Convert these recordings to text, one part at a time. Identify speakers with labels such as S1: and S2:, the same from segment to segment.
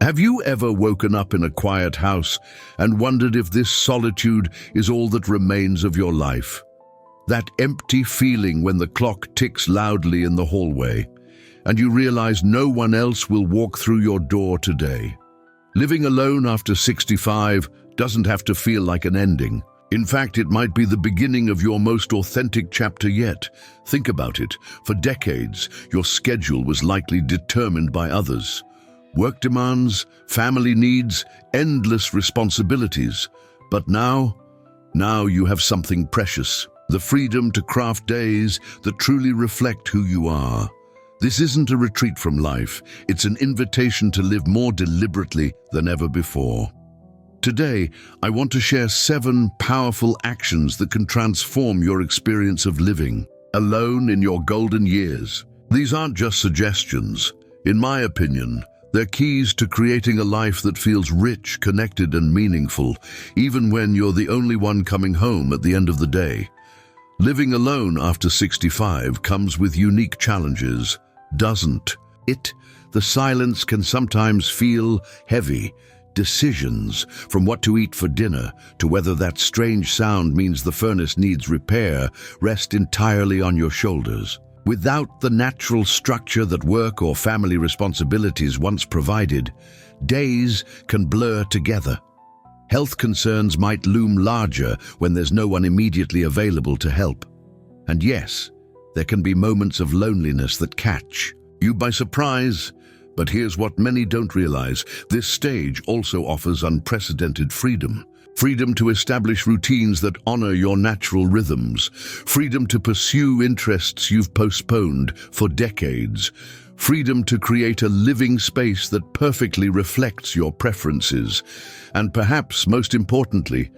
S1: Have you ever woken up in a quiet house and wondered if this solitude is all that remains of your life? That empty feeling when the clock ticks loudly in the hallway, and you realize no one else will walk through your door today. Living alone after 65 doesn't have to feel like an ending. In fact, it might be the beginning of your most authentic chapter yet. Think about it. For decades, your schedule was likely determined by others. Work demands, family needs, endless responsibilities. But now you have something precious. The freedom to craft days that truly reflect who you are. This isn't a retreat from life. It's an invitation to live more deliberately than ever before. Today, I want to share 7 powerful actions that can transform your experience of living alone in your golden years. These aren't just suggestions. In my opinion, they're keys to creating a life that feels rich, connected, and meaningful, even when you're the only one coming home at the end of the day. Living alone after 65 comes with unique challenges, doesn't it? The silence can sometimes feel heavy. Decisions, from what to eat for dinner to whether that strange sound means the furnace needs repair, rest entirely on your shoulders. Without the natural structure that work or family responsibilities once provided, days can blur together. Health concerns might loom larger when there's no one immediately available to help. And yes, there can be moments of loneliness that catch you by surprise. But here's what many don't realize. This stage also offers unprecedented freedom. Freedom to establish routines that honor your natural rhythms. Freedom to pursue interests you've postponed for decades. Freedom to create a living space that perfectly reflects your preferences. And perhaps most importantly,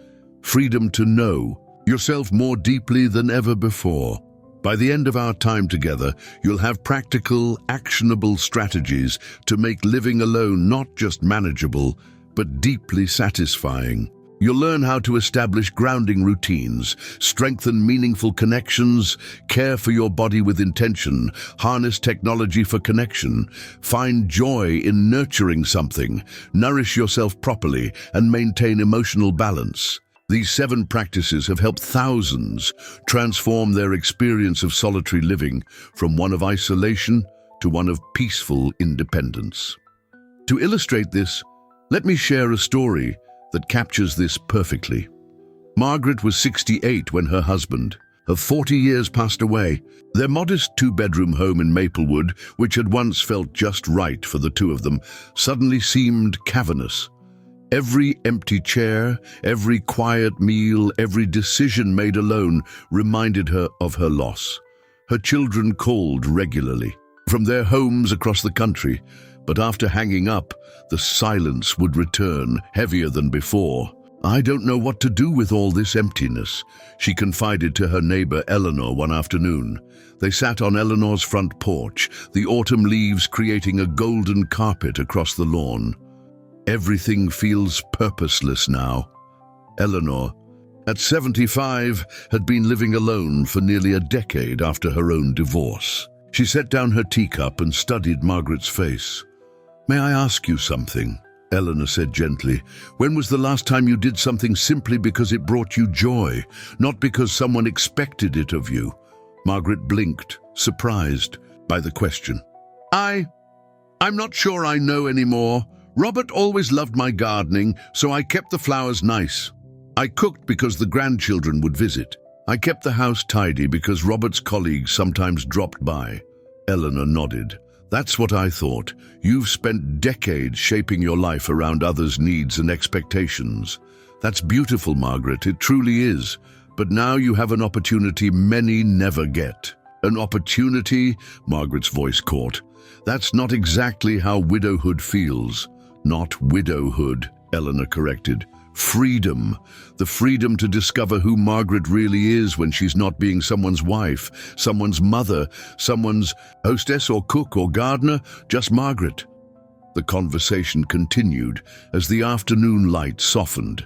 S1: freedom to know yourself more deeply than ever before. By the end of our time together, you'll have practical, actionable strategies to make living alone not just manageable, but deeply satisfying. You'll learn how to establish grounding routines, strengthen meaningful connections, care for your body with intention, harness technology for connection, find joy in nurturing something, nourish yourself properly, and maintain emotional balance. These 7 practices have helped thousands transform their experience of solitary living from one of isolation to one of peaceful independence. To illustrate this, let me share a story that captures this perfectly. Margaret was 68 when her husband of 40 years passed away. Their modest 2-bedroom home in Maplewood, which had once felt just right for the two of them, suddenly seemed cavernous. Every empty chair, every quiet meal, every decision made alone reminded her of her loss. Her children called regularly from their homes across the country, but after hanging up, the silence would return, heavier than before. "I don't know what to do with all this emptiness," she confided to her neighbor Eleanor one afternoon. They sat on Eleanor's front porch, the autumn leaves creating a golden carpet across the lawn. "Everything feels purposeless now." Eleanor, at 75, had been living alone for nearly a decade after her own divorce. She set down her teacup and studied Margaret's face. "May I ask you something?" Eleanor said gently. "When was the last time you did something simply because it brought you joy, not because someone expected it of you?" Margaret blinked, surprised by the question. I'm not sure I know anymore. Robert always loved my gardening, so I kept the flowers nice. I cooked because the grandchildren would visit. I kept the house tidy because Robert's colleagues sometimes dropped by." Eleanor nodded. "That's what I thought. You've spent decades shaping your life around others' needs and expectations. That's beautiful, Margaret, it truly is. But now you have an opportunity many never get." "An opportunity?" Margaret's voice caught. "That's not exactly how widowhood feels." "Not widowhood," Eleanor corrected. "Freedom. The freedom to discover who Margaret really is when she's not being someone's wife, someone's mother, someone's hostess or cook or gardener, just Margaret." The conversation continued as the afternoon light softened.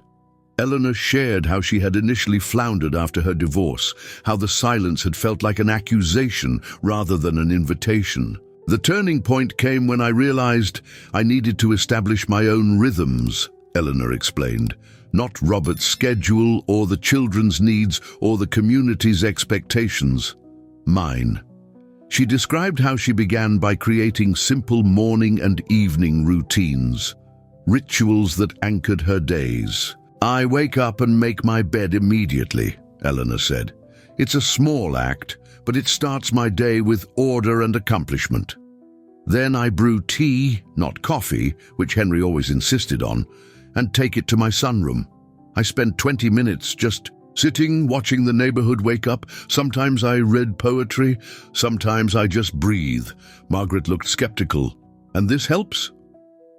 S1: Eleanor shared how she had initially floundered after her divorce, how the silence had felt like an accusation rather than an invitation. The turning point came when I realized I needed to establish my own rhythms, Eleanor explained. Not Robert's schedule or the children's needs or the community's expectations. Mine. She described how she began by creating simple morning and evening routines, rituals that anchored her days. I wake up and make my bed immediately, Eleanor said. It's a small act, but it starts my day with order and accomplishment. Then I brew tea, not coffee, which Henry always insisted on, and take it to my sunroom. I spend 20 minutes just sitting, watching the neighborhood wake up. Sometimes I read poetry, sometimes I just breathe. Margaret looked skeptical. And this helps?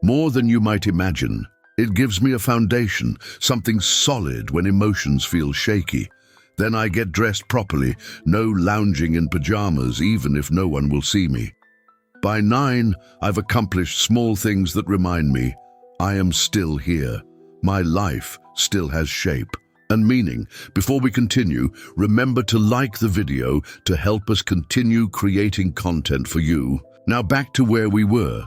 S1: More than you might imagine. It gives me a foundation, something solid when emotions feel shaky. Then I get dressed properly, no lounging in pajamas, even if no one will see me. By 9, I've accomplished small things that remind me I am still here. My life still has shape and meaning. Before we continue, remember to like the video to help us continue creating content for you. Now back to where we were.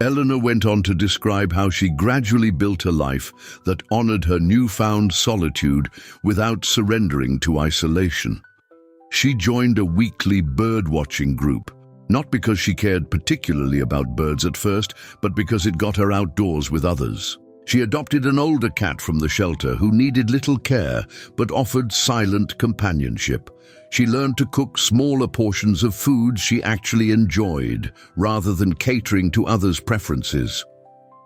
S1: Eleanor went on to describe how she gradually built a life that honored her newfound solitude without surrendering to isolation. She joined a weekly bird-watching group, not because she cared particularly about birds at first, but because it got her outdoors with others. She adopted an older cat from the shelter who needed little care but offered silent companionship. She learned to cook smaller portions of food she actually enjoyed, rather than catering to others' preferences.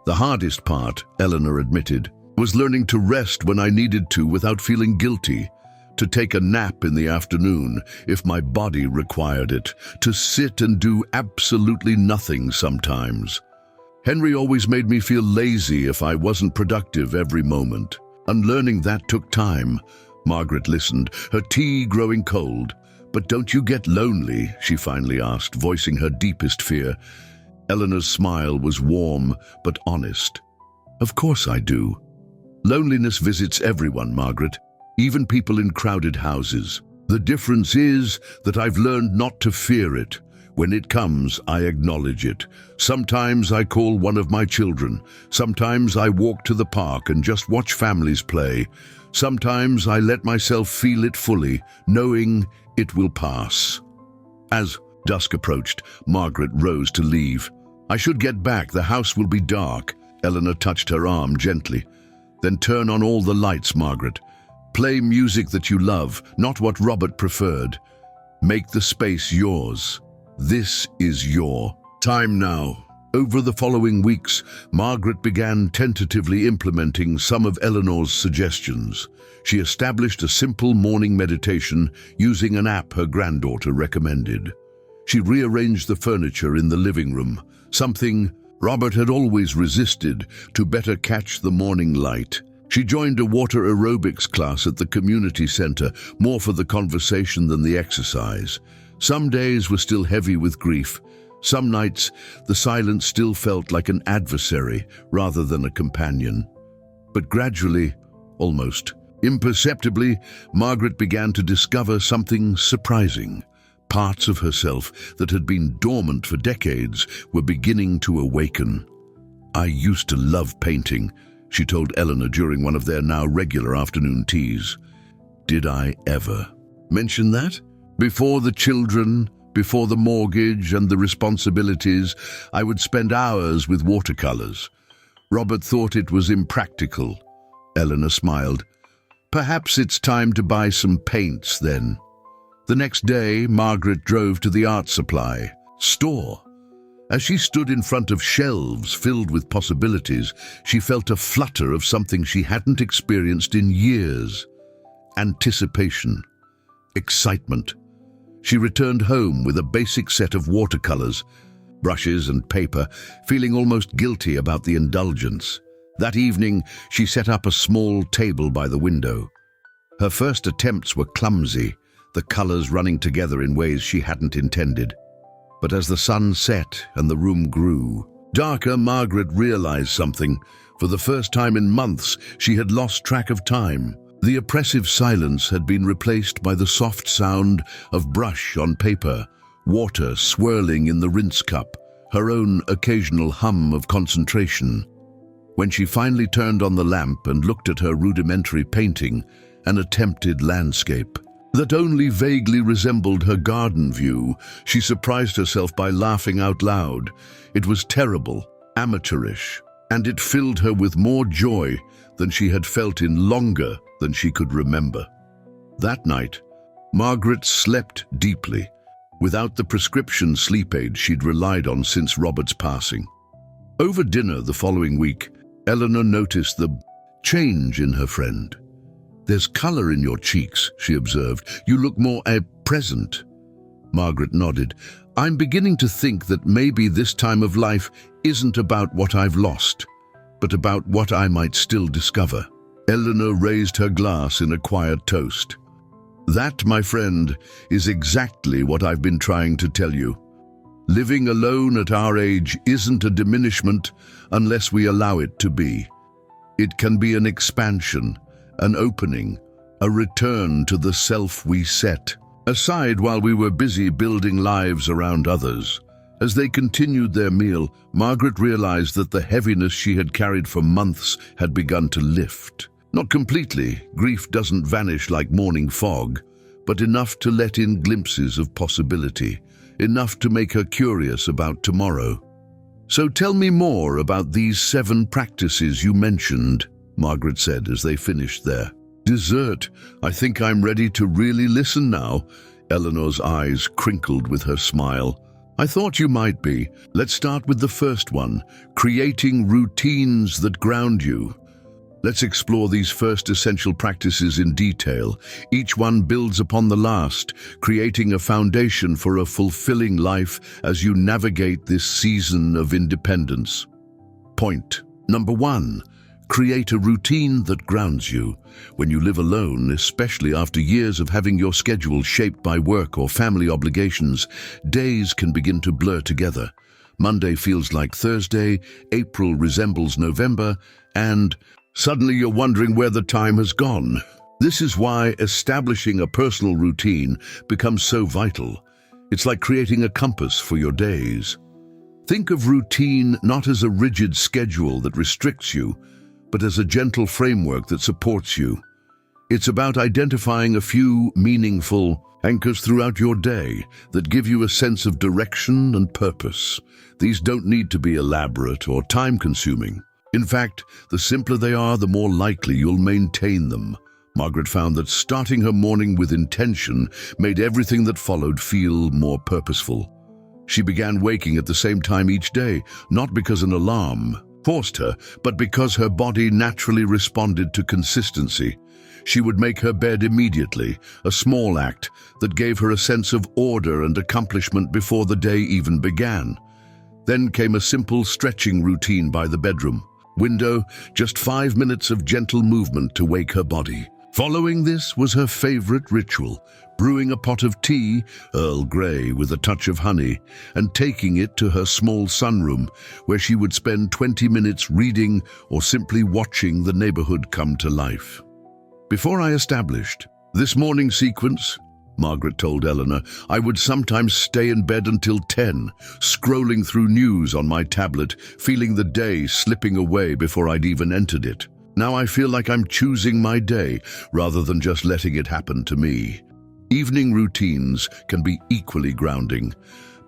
S1: The hardest part, Eleanor admitted, was learning to rest when I needed to without feeling guilty, to take a nap in the afternoon if my body required it, to sit and do absolutely nothing sometimes. Henry always made me feel lazy if I wasn't productive every moment. Unlearning that took time. Margaret listened, her tea growing cold. "But don't you get lonely?" she finally asked, voicing her deepest fear. Eleanor's smile was warm but honest. "Of course I do. Loneliness visits everyone, Margaret, even people in crowded houses. The difference is that I've learned not to fear it. When it comes, I acknowledge it. Sometimes I call one of my children. Sometimes I walk to the park and just watch families play. Sometimes I let myself feel it fully, knowing it will pass." As dusk approached, Margaret rose to leave. "I should get back, the house will be dark." Eleanor touched her arm gently. "Then turn on all the lights, Margaret. Play music that you love, not what Robert preferred. Make the space yours. This is your time now." Over the following weeks, Margaret began tentatively implementing some of Eleanor's suggestions. She established a simple morning meditation using an app her granddaughter recommended. She rearranged the furniture in the living room, something Robert had always resisted, to better catch the morning light. She joined a water aerobics class at the community center, more for the conversation than the exercise. Some days were still heavy with grief. Some nights, the silence still felt like an adversary rather than a companion. But gradually, almost imperceptibly, Margaret began to discover something surprising. Parts of herself that had been dormant for decades were beginning to awaken. "I used to love painting," she told Eleanor during one of their now regular afternoon teas. "Did I ever mention that? Before the children, before the mortgage and the responsibilities, I would spend hours with watercolors. Robert thought it was impractical." Eleanor smiled. "Perhaps it's time to buy some paints then." The next day, Margaret drove to the art supply store. As she stood in front of shelves filled with possibilities, she felt a flutter of something she hadn't experienced in years. Anticipation. Excitement. She returned home with a basic set of watercolors, brushes and paper, feeling almost guilty about the indulgence. That evening, she set up a small table by the window. Her first attempts were clumsy, the colors running together in ways she hadn't intended. But as the sun set and the room grew darker, Margaret realized something. For the first time in months, she had lost track of time. The oppressive silence had been replaced by the soft sound of brush on paper, water swirling in the rinse cup, her own occasional hum of concentration. When she finally turned on the lamp and looked at her rudimentary painting, an attempted landscape that only vaguely resembled her garden view, she surprised herself by laughing out loud. It was terrible, amateurish, and it filled her with more joy than she had felt in longer than she could remember. That night, Margaret slept deeply, without the prescription sleep aid she'd relied on since Robert's passing. Over dinner the following week, Eleanor noticed the change in her friend. "There's color in your cheeks," she observed. "You look more present." Margaret nodded. "I'm beginning to think that maybe this time of life isn't about what I've lost, but about what I might still discover." Eleanor raised her glass in a quiet toast. "That, my friend, is exactly what I've been trying to tell you. Living alone at our age isn't a diminishment unless we allow it to be. It can be an expansion, an opening, a return to the self we set aside while we were busy building lives around others." As they continued their meal, Margaret realized that the heaviness she had carried for months had begun to lift. Not completely, grief doesn't vanish like morning fog, but enough to let in glimpses of possibility, enough to make her curious about tomorrow. "So tell me more about these 7 practices you mentioned," Margaret said as they finished their dessert. "I think I'm ready to really listen now." Eleanor's eyes crinkled with her smile. "I thought you might be. Let's start with the first one, creating routines that ground you. Let's explore these first essential practices in detail. Each one builds upon the last, creating a foundation for a fulfilling life as you navigate this season of independence. Point number 1. Create a routine that grounds you. When you live alone, especially after years of having your schedule shaped by work or family obligations, days can begin to blur together. Monday feels like Thursday, April resembles November, and suddenly you're wondering where the time has gone. This is why establishing a personal routine becomes so vital. It's like creating a compass for your days. Think of routine not as a rigid schedule that restricts you, but as a gentle framework that supports you. It's about identifying a few meaningful anchors throughout your day that give you a sense of direction and purpose. These don't need to be elaborate or time-consuming. In fact, the simpler they are, the more likely you'll maintain them. Margaret found that starting her morning with intention made everything that followed feel more purposeful. She began waking at the same time each day, not because an alarm forced her, but because her body naturally responded to consistency. She would make her bed immediately, a small act that gave her a sense of order and accomplishment before the day even began. Then came a simple stretching routine by the bedroom window, just 5 minutes of gentle movement to wake her body. Following this was her favorite ritual, brewing a pot of tea, Earl Grey with a touch of honey, and taking it to her small sunroom, where she would spend 20 minutes reading or simply watching the neighborhood come to life. "Before I established this morning sequence," Margaret told Eleanor, "I would sometimes stay in bed until 10, scrolling through news on my tablet, feeling the day slipping away before I'd even entered it. Now I feel like I'm choosing my day rather than just letting it happen to me." Evening routines can be equally grounding.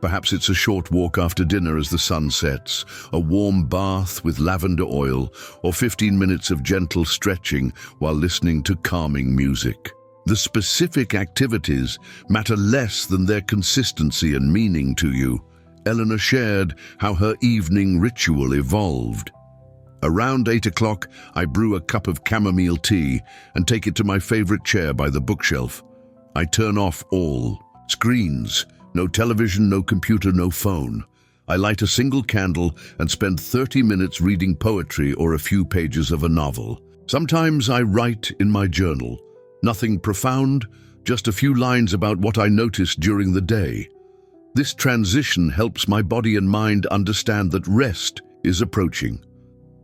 S1: Perhaps it's a short walk after dinner as the sun sets, a warm bath with lavender oil, or 15 minutes of gentle stretching while listening to calming music. The specific activities matter less than their consistency and meaning to you. Eleanor shared how her evening ritual evolved. "Around 8 o'clock, I brew a cup of chamomile tea and take it to my favorite chair by the bookshelf. I turn off all screens, no television, no computer, no phone. I light a single candle and spend 30 minutes reading poetry or a few pages of a novel. Sometimes I write in my journal. Nothing profound, just a few lines about what I noticed during the day. This transition helps my body and mind understand that rest is approaching.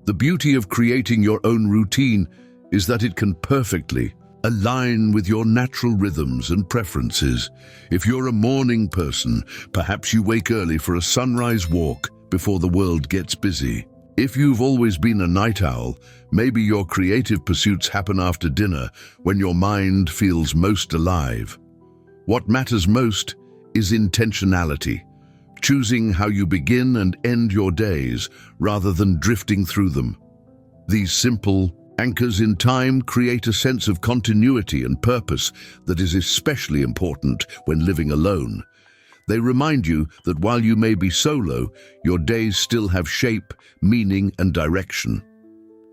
S1: The beauty of creating your own routine is that it can perfectly Align with your natural rhythms and preferences. If you're a morning person, perhaps you wake early for a sunrise walk before the world gets busy. If you've always been a night owl, maybe your creative pursuits happen after dinner when your mind feels most alive. What matters most is intentionality, choosing how you begin and end your days rather than drifting through them. These simple anchors in time create a sense of continuity and purpose that is especially important when living alone. They remind you that while you may be solo, your days still have shape, meaning, and direction.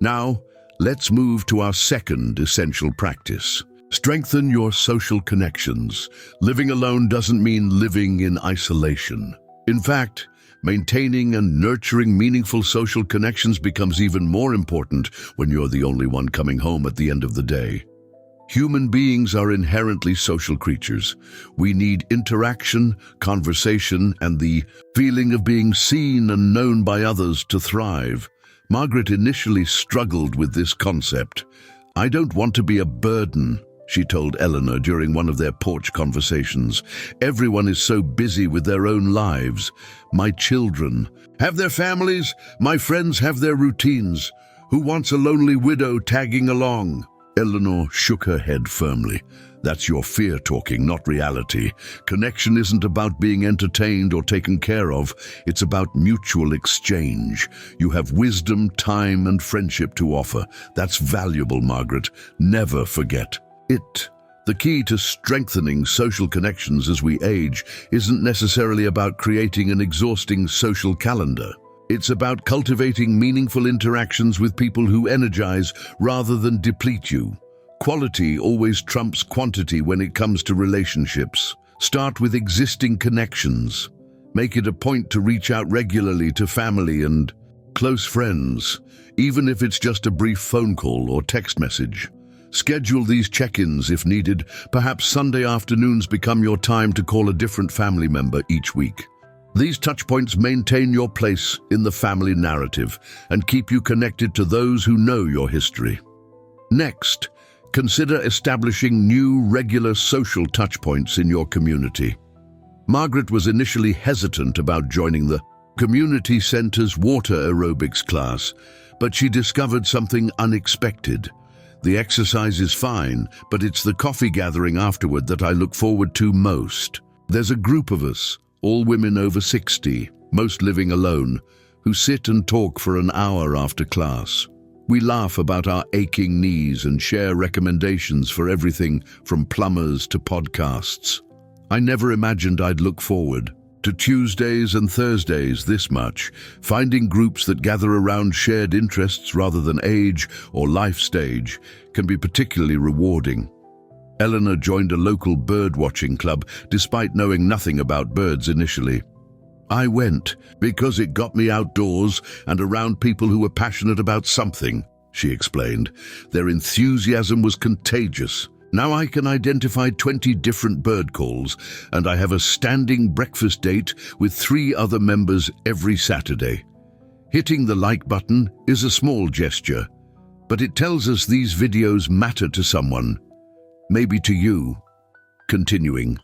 S1: Now, let's move to our second essential practice. Strengthen your social connections. Living alone doesn't mean living in isolation. In fact, maintaining and nurturing meaningful social connections becomes even more important when you're the only one coming home at the end of the day. Human beings are inherently social creatures. We need interaction, conversation, and the feeling of being seen and known by others to thrive. Margaret initially struggled with this concept. "I don't want to be a burden," she told Eleanor during one of their porch conversations. "Everyone is so busy with their own lives. My children have their families, my friends have their routines. Who wants a lonely widow tagging along?" Eleanor shook her head firmly. "That's your fear talking, not reality. Connection isn't about being entertained or taken care of. It's about mutual exchange. You have wisdom, time, and friendship to offer. That's valuable, Margaret. Never forget it." The key to strengthening social connections as we age isn't necessarily about creating an exhausting social calendar. It's about cultivating meaningful interactions with people who energize rather than deplete you. Quality always trumps quantity when it comes to relationships. Start with existing connections. Make it a point to reach out regularly to family and close friends, even if it's just a brief phone call or text message. Schedule these check-ins if needed. Perhaps Sunday afternoons become your time to call a different family member each week. These touchpoints maintain your place in the family narrative and keep you connected to those who know your history. Next, consider establishing new regular social touchpoints in your community. Margaret was initially hesitant about joining the community center's water aerobics class, but she discovered something unexpected. "The exercise is fine, but it's the coffee gathering afterward that I look forward to most. There's a group of us, all women over 60, most living alone, who sit and talk for an hour after class. We laugh about our aching knees and share recommendations for everything from plumbers to podcasts. I never imagined I'd look forward to Tuesdays and Thursdays this much. Finding groups that gather around shared interests rather than age or life stage can be particularly rewarding." Eleanor joined a local bird-watching club despite knowing nothing about birds initially. "I went because it got me outdoors and around people who were passionate about something," she explained. "Their enthusiasm was contagious. Now I can identify 20 different bird calls, and I have a standing breakfast date with 3 other members every Saturday." Hitting the like button is a small gesture, but it tells us these videos matter to someone. Maybe to you. Continuing.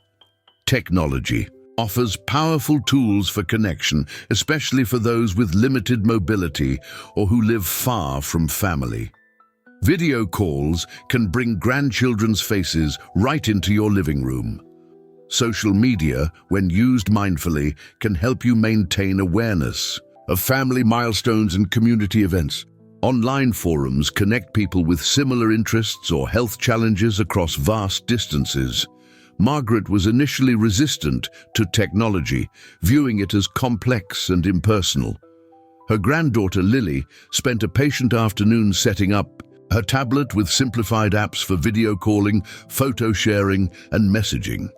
S1: Technology offers powerful tools for connection, especially for those with limited mobility or who live far from family. Video calls can bring grandchildren's faces right into your living room. Social media, when used mindfully, can help you maintain awareness of family milestones and community events. Online forums connect people with similar interests or health challenges across vast distances. Margaret was initially resistant to technology, viewing it as complex and impersonal. Her granddaughter Lily spent a patient afternoon setting up her tablet with simplified apps for video calling, photo sharing, and messaging.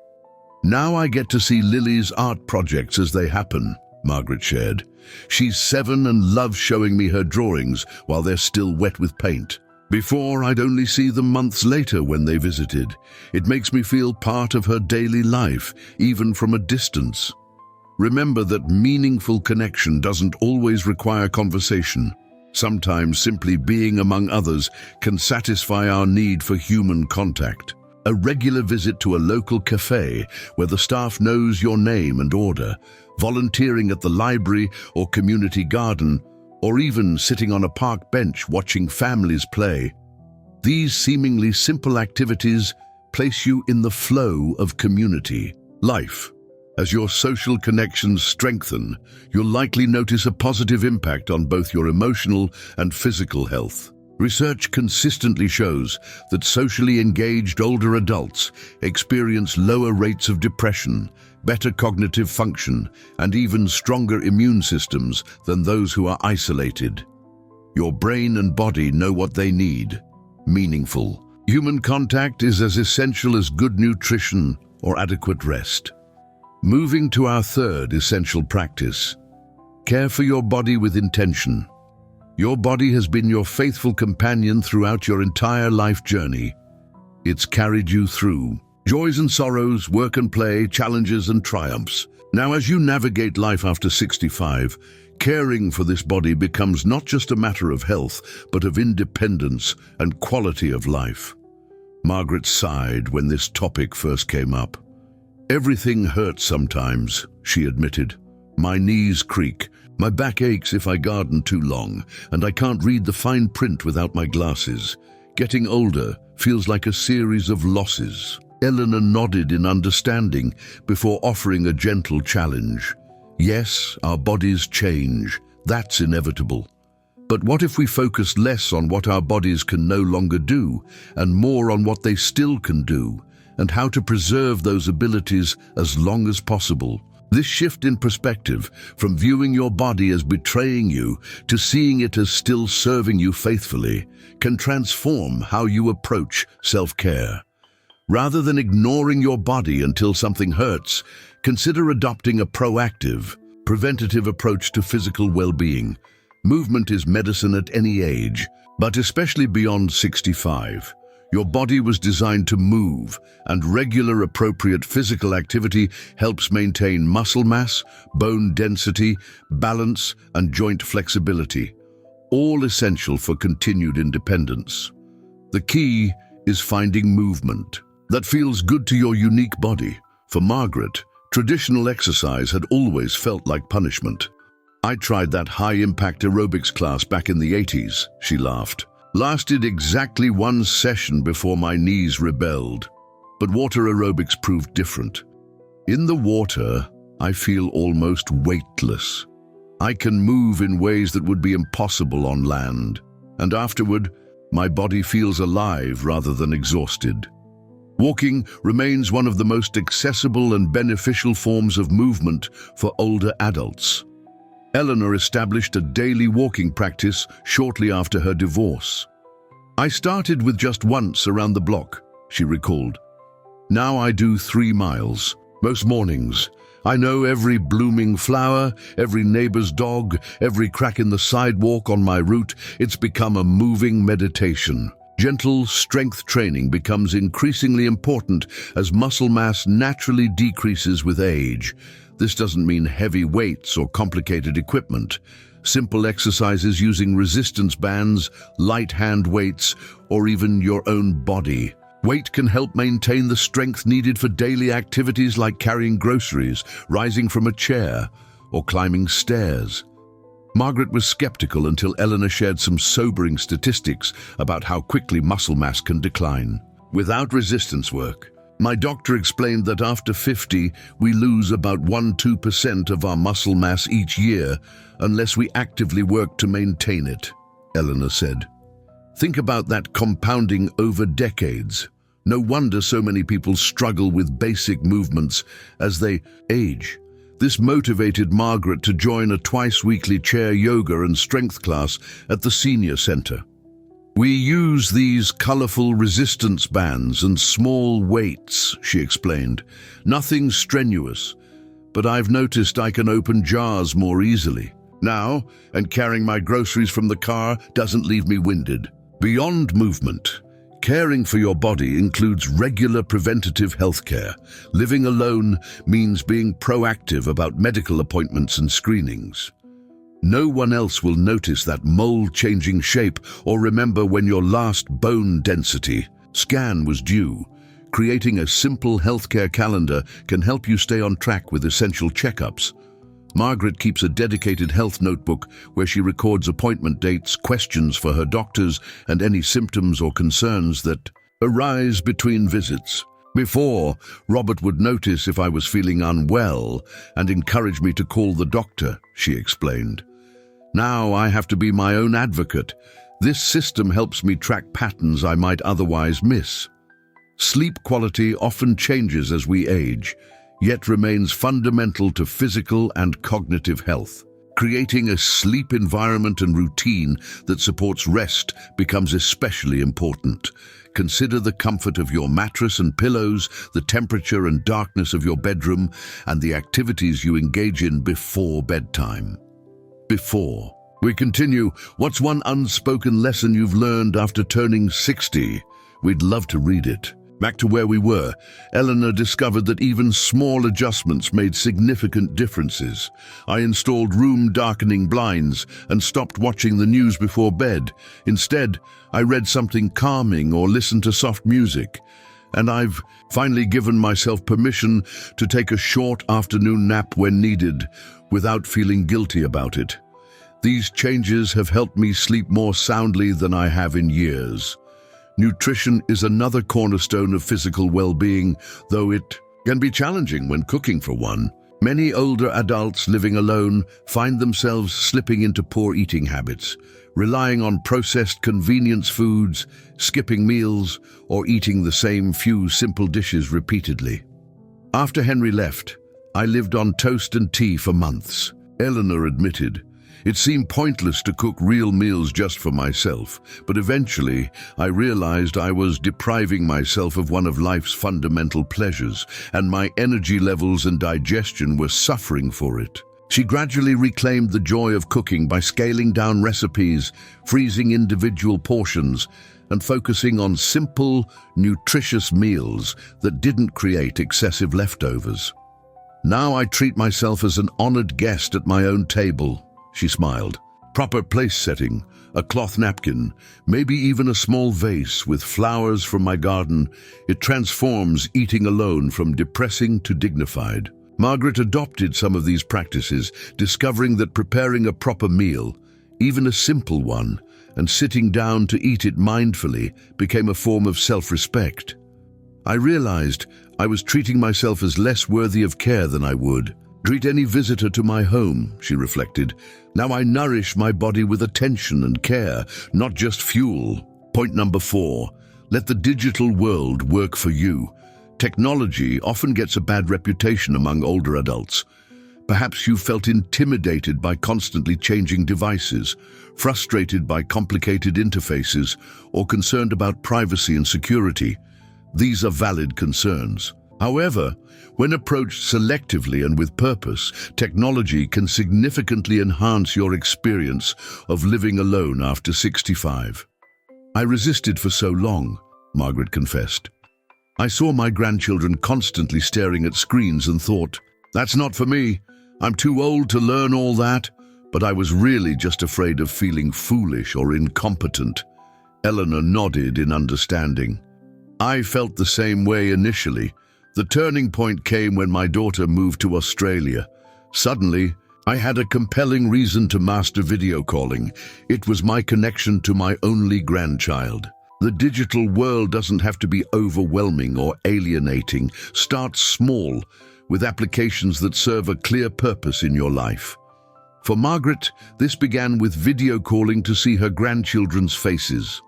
S1: "Now I get to see Lily's art projects as they happen," Margaret shared. "She's 7 and loves showing me her drawings while they're still wet with paint. Before, I'd only see them months later when they visited. It makes me feel part of her daily life, even from a distance." Remember that meaningful connection doesn't always require conversation. Sometimes simply being among others can satisfy our need for human contact. A regular visit to a local cafe where the staff knows your name and order, volunteering at the library or community garden, or even sitting on a park bench watching families play. These seemingly simple activities place you in the flow of community life. As your social connections strengthen, you'll likely notice a positive impact on both your emotional and physical health. Research consistently shows that socially engaged older adults experience lower rates of depression, better cognitive function, and even stronger immune systems than those who are isolated. Your brain and body know what they need: meaningful. Human contact is as essential as good nutrition or adequate rest. Moving to our third essential practice: care for your body with intention. Your body has been your faithful companion throughout your entire life journey. It's carried you through joys and sorrows, work and play, challenges and triumphs. Now, as you navigate life after 65, caring for this body becomes not just a matter of health, but of independence and quality of life. Margaret sighed when this topic first came up. "Everything hurts sometimes," she admitted. "My knees creak, my back aches if I garden too long, and I can't read the fine print without my glasses. Getting older feels like a series of losses." Eleanor nodded in understanding before offering a gentle challenge. "Yes, our bodies change. That's inevitable. But what if we focus less on what our bodies can no longer do and more on what they still can do, and how to preserve those abilities as long as possible?" This shift in perspective, from viewing your body as betraying you to seeing it as still serving you faithfully, can transform how you approach self-care. Rather than ignoring your body until something hurts, consider adopting a proactive, preventative approach to physical well-being. Movement is medicine at any age, but especially beyond 65. Your body was designed to move, and regular appropriate physical activity helps maintain muscle mass, bone density, balance, and joint flexibility, all essential for continued independence. The key is finding movement that feels good to your unique body. For Margaret, traditional exercise had always felt like punishment. "I tried that high-impact aerobics class back in the 80s, she laughed. "Lasted exactly one session before my knees rebelled. But water aerobics proved different. In the water, I feel almost weightless. I can move in ways that would be impossible on land. And afterward, my body feels alive rather than exhausted." Walking remains one of the most accessible and beneficial forms of movement for older adults. Eleanor established a daily walking practice shortly after her divorce. "I started with just once around the block," she recalled. "Now I do 3 miles, most mornings. I know every blooming flower, every neighbor's dog, every crack in the sidewalk on my route. It's become a moving meditation." Gentle strength training becomes increasingly important as muscle mass naturally decreases with age. This doesn't mean heavy weights or complicated equipment. Simple exercises using resistance bands, light hand weights, or even your own body weight can help maintain the strength needed for daily activities like carrying groceries, rising from a chair, or climbing stairs. Margaret was skeptical until Eleanor shared some sobering statistics about how quickly muscle mass can decline. "Without resistance work, my doctor explained that after 50, we lose about 1–2% of our muscle mass each year unless we actively work to maintain it," Eleanor said. "Think about that compounding over decades. No wonder so many people struggle with basic movements as they age." This motivated Margaret to join a twice-weekly chair yoga and strength class at the senior center. "We use these colorful resistance bands and small weights," she explained. "Nothing strenuous, but I've noticed I can open jars more easily now, and carrying my groceries from the car doesn't leave me winded." Beyond movement, caring for your body includes regular preventative health care. Living alone means being proactive about medical appointments and screenings. No one else will notice that mole changing shape or remember when your last bone density scan was due. Creating a simple healthcare calendar can help you stay on track with essential checkups. Margaret keeps a dedicated health notebook where she records appointment dates, questions for her doctors, and any symptoms or concerns that arise between visits. Before, Robert would notice if I was feeling unwell and encourage me to call the doctor, she explained. Now I have to be my own advocate. This system helps me track patterns I might otherwise miss. Sleep quality often changes as we age, yet remains fundamental to physical and cognitive health. Creating a sleep environment and routine that supports rest becomes especially important. Consider the comfort of your mattress and pillows, the temperature and darkness of your bedroom, and the activities you engage in before bedtime. Before we continue, what's one unspoken lesson you've learned after turning 60? We'd love to read it. Back to where we were, Eleanor discovered that even small adjustments made significant differences. I installed room darkening blinds and stopped watching the news before bed. Instead, I read something calming or listened to soft music. And I've finally given myself permission to take a short afternoon nap when needed, without feeling guilty about it. These changes have helped me sleep more soundly than I have in years. Nutrition is another cornerstone of physical well-being, though it can be challenging when cooking for one. Many older adults living alone find themselves slipping into poor eating habits, relying on processed convenience foods, skipping meals, or eating the same few simple dishes repeatedly. After Henry left, I lived on toast and tea for months. Eleanor admitted, it seemed pointless to cook real meals just for myself, but eventually I realized I was depriving myself of one of life's fundamental pleasures, and my energy levels and digestion were suffering for it. She gradually reclaimed the joy of cooking by scaling down recipes, freezing individual portions, and focusing on simple, nutritious meals that didn't create excessive leftovers. Now I treat myself as an honored guest at my own table, she smiled. Proper place setting, a cloth napkin, maybe even a small vase with flowers from my garden, it transforms eating alone from depressing to dignified. Margaret adopted some of these practices, discovering that preparing a proper meal, even a simple one, and sitting down to eat it mindfully became a form of self-respect. I realized I was treating myself as less worthy of care than I would treat any visitor to my home, she reflected. Now I nourish my body with attention and care, not just fuel. Point number 4, let the digital world work for you. Technology often gets a bad reputation among older adults. Perhaps you felt intimidated by constantly changing devices, frustrated by complicated interfaces, or concerned about privacy and security. These are valid concerns. However, when approached selectively and with purpose, technology can significantly enhance your experience of living alone after 65. I resisted for so long, Margaret confessed. I saw my grandchildren constantly staring at screens and thought, that's not for me. I'm too old to learn all that. But I was really just afraid of feeling foolish or incompetent. Eleanor nodded in understanding. I felt the same way initially. The turning point came when my daughter moved to Australia. Suddenly, I had a compelling reason to master video calling. It was my connection to my only grandchild. The digital world doesn't have to be overwhelming or alienating. Start small, with applications that serve a clear purpose in your life. For Margaret, this began with video calling to see her grandchildren's faces.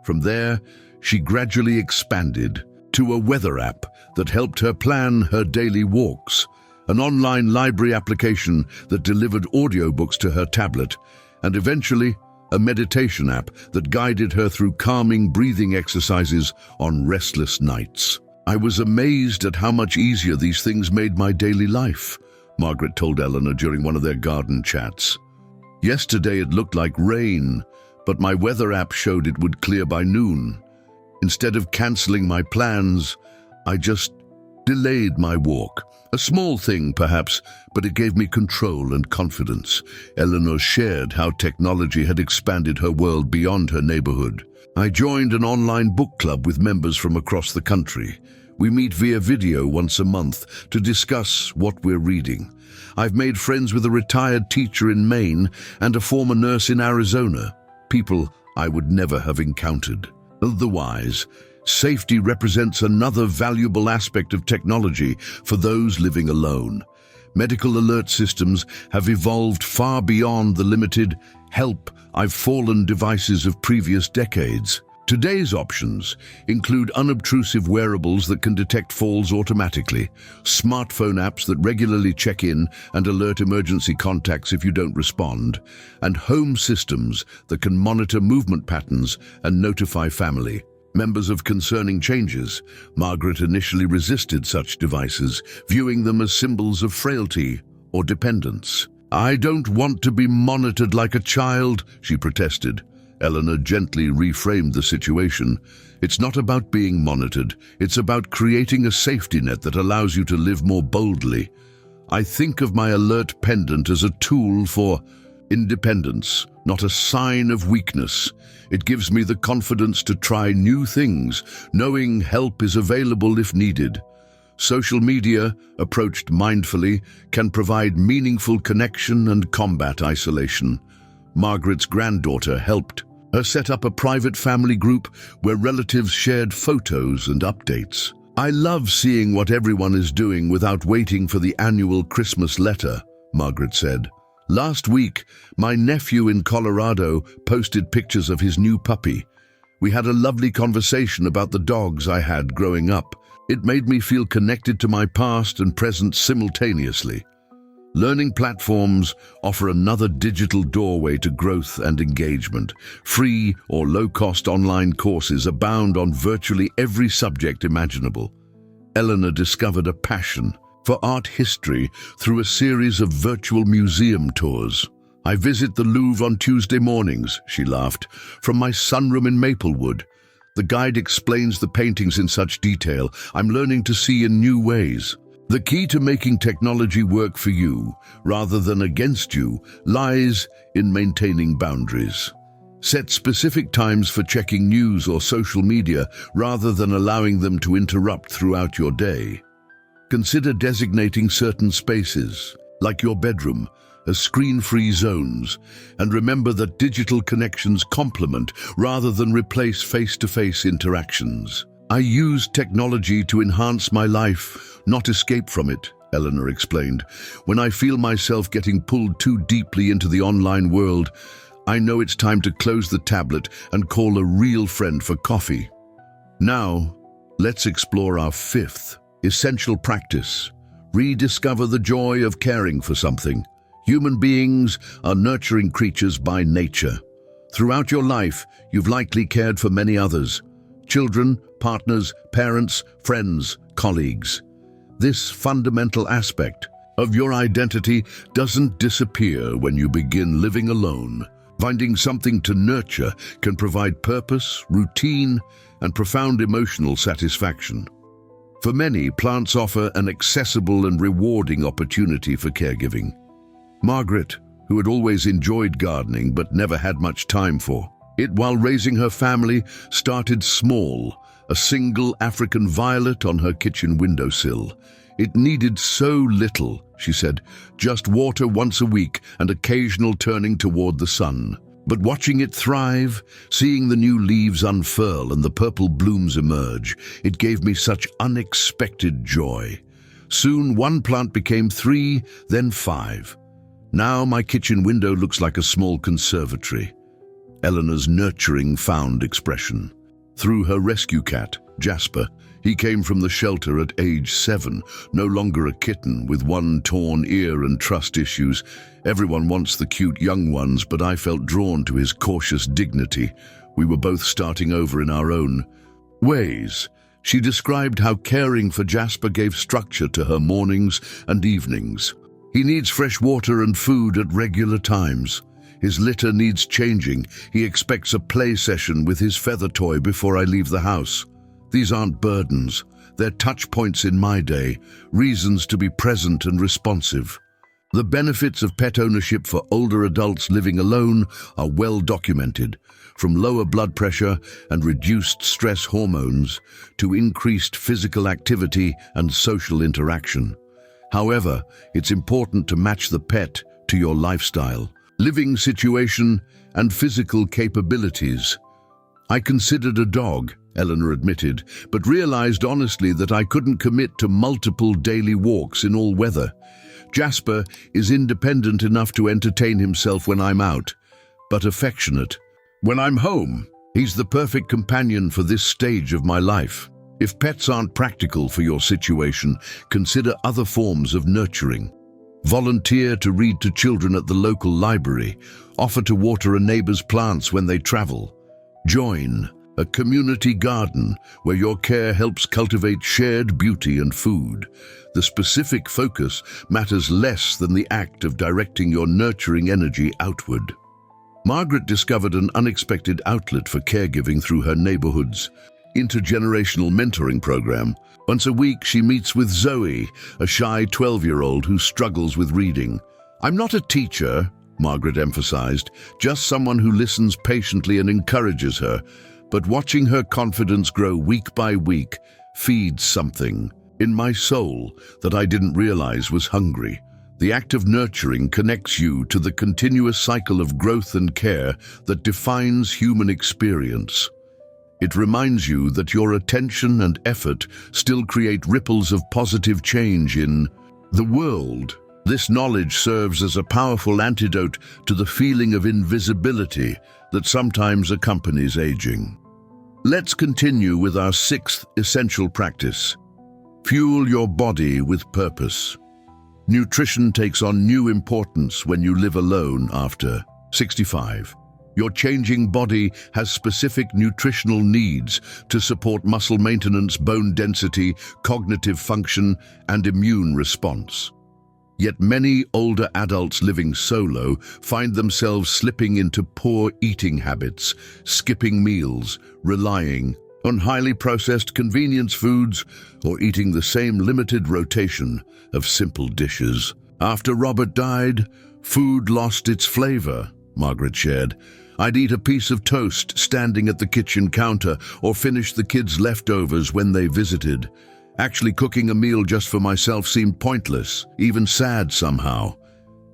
S1: From there, she gradually expanded to a weather app that helped her plan her daily walks, an online library application that delivered audiobooks to her tablet, and eventually a meditation app that guided her through calming breathing exercises on restless nights. I was amazed at how much easier these things made my daily life, Margaret told Eleanor during one of their garden chats. Yesterday it looked like rain, but my weather app showed it would clear by noon. Instead of canceling my plans, I just delayed my walk. A small thing, perhaps, but it gave me control and confidence. Eleanor shared how technology had expanded her world beyond her neighborhood. I joined an online book club with members from across the country. We meet via video once a month to discuss what we're reading. I've made friends with a retired teacher in Maine and a former nurse in Arizona, people I would never have encountered. Otherwise, safety represents another valuable aspect of technology for those living alone. Medical alert systems have evolved far beyond the limited "help, I've fallen" devices of previous decades. Today's options include unobtrusive wearables that can detect falls automatically, smartphone apps that regularly check in and alert emergency contacts if you don't respond, and home systems that can monitor movement patterns and notify family members of concerning changes. Margaret initially resisted such devices, viewing them as symbols of frailty or dependence. "I don't want to be monitored like a child," she protested. Eleanor gently reframed the situation. "It's not about being monitored. It's about creating a safety net that allows you to live more boldly. I think of my alert pendant as a tool for independence, not a sign of weakness. It gives me the confidence to try new things, knowing help is available if needed." Social media, approached mindfully, can provide meaningful connection and combat isolation. Margaret's granddaughter helped her set up a private family group where relatives shared photos and updates. "I love seeing what everyone is doing without waiting for the annual Christmas letter," Margaret said. "Last week, my nephew in Colorado posted pictures of his new puppy. We had a lovely conversation about the dogs I had growing up. It made me feel connected to my past and present simultaneously." Learning platforms offer another digital doorway to growth and engagement. Free or low-cost online courses abound on virtually every subject imaginable. Eleanor discovered a passion for art history through a series of virtual museum tours. "I visit the Louvre on Tuesday mornings," she laughed, "from my sunroom in Maplewood. The guide explains the paintings in such detail. I'm learning to see in new ways." The key to making technology work for you, rather than against you, lies in maintaining boundaries. Set specific times for checking news or social media rather than allowing them to interrupt throughout your day. Consider designating certain spaces, like your bedroom, as screen-free zones, and remember that digital connections complement rather than replace face-to-face interactions. "I use technology to enhance my life, not escape from it," Eleanor explained. "When I feel myself getting pulled too deeply into the online world, I know it's time to close the tablet and call a real friend for coffee." Now, let's explore our fifth essential practice. Rediscover the joy of caring for something. Human beings are nurturing creatures by nature. Throughout your life, you've likely cared for many others. Children, partners, parents, friends, colleagues. This fundamental aspect of your identity doesn't disappear when you begin living alone. Finding something to nurture can provide purpose, routine, and profound emotional satisfaction. For many, plants offer an accessible and rewarding opportunity for caregiving. Margaret, who had always enjoyed gardening but never had much time for it while raising her family, started small, a single African violet on her kitchen windowsill. "It needed so little," she said, "just water once a week and occasional turning toward the sun. But watching it thrive, seeing the new leaves unfurl and the purple blooms emerge, it gave me such unexpected joy. Soon one plant became 3, then 5. Now my kitchen window looks like a small conservatory." Eleanor's nurturing found expression through her rescue cat, Jasper. He came from the shelter at age 7, no longer a kitten with one torn ear and trust issues. Everyone wants the cute young ones, but I felt drawn to his cautious dignity. We were both starting over in our own ways. She described how caring for Jasper gave structure to her mornings and evenings. "He needs fresh water and food at regular times. His litter needs changing. He expects a play session with his feather toy before I leave the house. These aren't burdens. They're touch points in my day, reasons to be present and responsive. The benefits of pet ownership for older adults living alone are well documented, from lower blood pressure and reduced stress hormones to increased physical activity and social interaction. However, it's important to match the pet to your lifestyle, living situation, and physical capabilities. I considered a dog, Eleanor admitted, but realized honestly that I couldn't commit to multiple daily walks in all weather. Jasper is independent enough to entertain himself when I'm out, but affectionate. When I'm home, he's the perfect companion for this stage of my life. If pets aren't practical for your situation, consider other forms of nurturing. Volunteer to read to children at the local library. Offer to water a neighbor's plants when they travel. Join a community garden where your care helps cultivate shared beauty and food. The specific focus matters less than the act of directing your nurturing energy outward. Margaret discovered an unexpected outlet for caregiving through her neighborhood's intergenerational mentoring program. Once a week, she meets with Zoe, a shy 12-year-old who struggles with reading. "I'm not a teacher," Margaret emphasized, "just someone who listens patiently and encourages her. But watching her confidence grow week by week feeds something in my soul that I didn't realize was hungry." The act of nurturing connects you to the continuous cycle of growth and care that defines human experience. It reminds you that your attention and effort still create ripples of positive change in the world. This knowledge serves as a powerful antidote to the feeling of invisibility that sometimes accompanies aging. Let's continue with our sixth essential practice. Fuel your body with purpose. Nutrition takes on new importance when you live alone after 65. Your changing body has specific nutritional needs to support muscle maintenance, bone density, cognitive function, and immune response. Yet many older adults living solo find themselves slipping into poor eating habits, skipping meals, relying on highly processed convenience foods, or eating the same limited rotation of simple dishes. "After Robert died, food lost its flavor," Margaret shared. "I'd eat a piece of toast standing at the kitchen counter or finish the kids' leftovers when they visited. Actually cooking a meal just for myself seemed pointless, even sad somehow."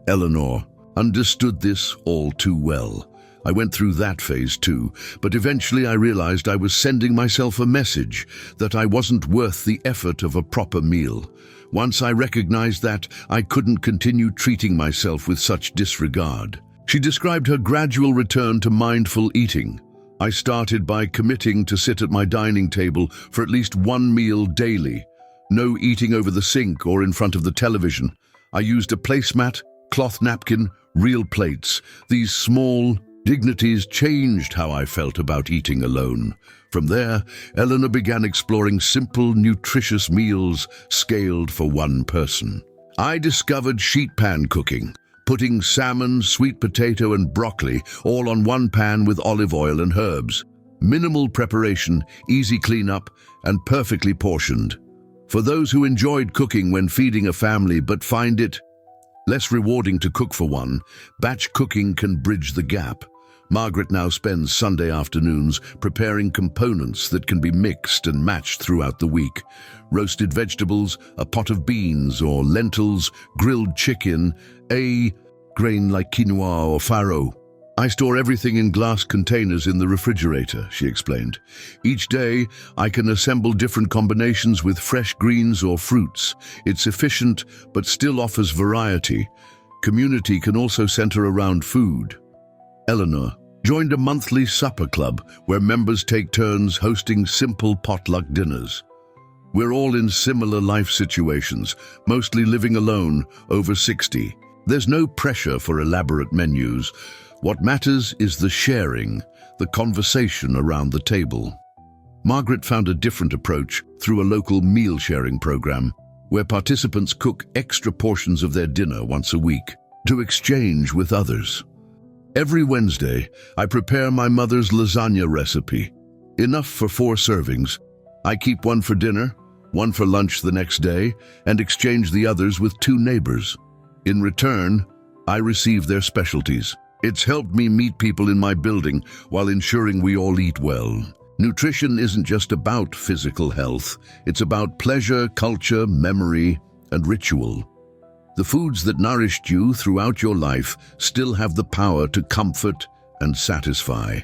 S1: Eleanor understood this all too well. I went through that phase too, but eventually I realized I was sending myself a message that I wasn't worth the effort of a proper meal. Once I recognized that, I couldn't continue treating myself with such disregard. She described her gradual return to mindful eating. "I started by committing to sit at my dining table for at least one meal daily. No eating over the sink or in front of the television. I used a placemat, cloth napkin, real plates. These small dignities changed how I felt about eating alone." From there, Eleanor began exploring simple, nutritious meals scaled for one person. "I discovered sheet pan cooking, putting salmon, sweet potato, and broccoli all on one pan with olive oil and herbs. Minimal preparation, easy cleanup, and perfectly portioned. For those who enjoyed cooking when feeding a family but find it less rewarding to cook for one, batch cooking can bridge the gap." Margaret now spends Sunday afternoons preparing components that can be mixed and matched throughout the week. Roasted vegetables, a pot of beans or lentils, grilled chicken, a grain like quinoa or farro. "I store everything in glass containers in the refrigerator," she explained. "Each day, I can assemble different combinations with fresh greens or fruits. It's efficient, but still offers variety. Community can also center around food." Eleanor joined a monthly supper club where members take turns hosting simple potluck dinners. "We're all in similar life situations, mostly living alone, over 60. There's no pressure for elaborate menus. What matters is the sharing, the conversation around the table." Margaret found a different approach through a local meal-sharing program, where participants cook extra portions of their dinner once a week to exchange with others. "Every Wednesday, I prepare my mother's lasagna recipe. Enough for 4 servings. I keep one for dinner, one for lunch the next day, and exchange the others with 2 neighbors. In return, I receive their specialties. It's helped me meet people in my building while ensuring we all eat well. Nutrition isn't just about physical health. It's about pleasure, culture, memory, and ritual. The foods that nourished you throughout your life still have the power to comfort and satisfy.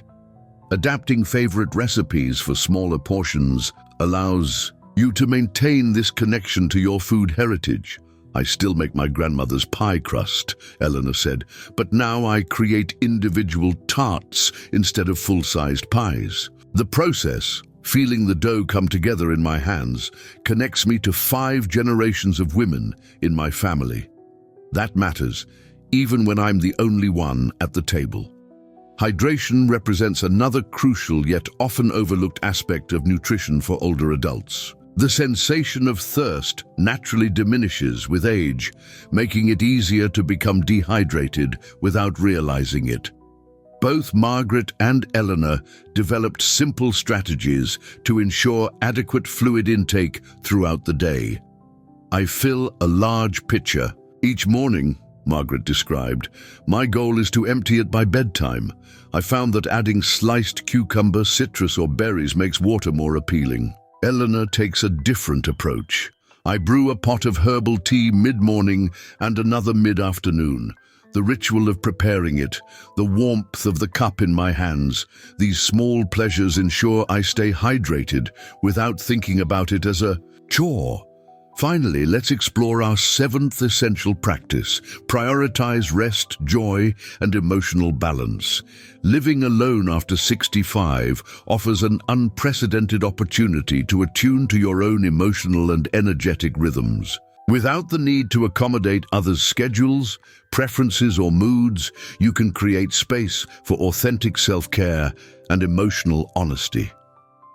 S1: Adapting favorite recipes for smaller portions allows you to maintain this connection to your food heritage. I still make my grandmother's pie crust, Eleanor said, but now I create individual tarts instead of full-sized pies. The process, feeling the dough come together in my hands, connects me to 5 generations of women in my family. That matters, even when I'm the only one at the table. Hydration represents another crucial yet often overlooked aspect of nutrition for older adults. The sensation of thirst naturally diminishes with age, making it easier to become dehydrated without realizing it. Both Margaret and Eleanor developed simple strategies to ensure adequate fluid intake throughout the day. I fill a large pitcher each morning, Margaret described. My goal is to empty it by bedtime. I found that adding sliced cucumber, citrus, or berries makes water more appealing. Eleanor takes a different approach. I brew a pot of herbal tea mid-morning and another mid-afternoon. The ritual of preparing it, the warmth of the cup in my hands, these small pleasures ensure I stay hydrated without thinking about it as a chore. Finally, let's explore our 7th essential practice. Prioritize rest, joy, and emotional balance. Living alone after 65 offers an unprecedented opportunity to attune to your own emotional and energetic rhythms. Without the need to accommodate others' schedules, preferences, or moods, you can create space for authentic self-care and emotional honesty.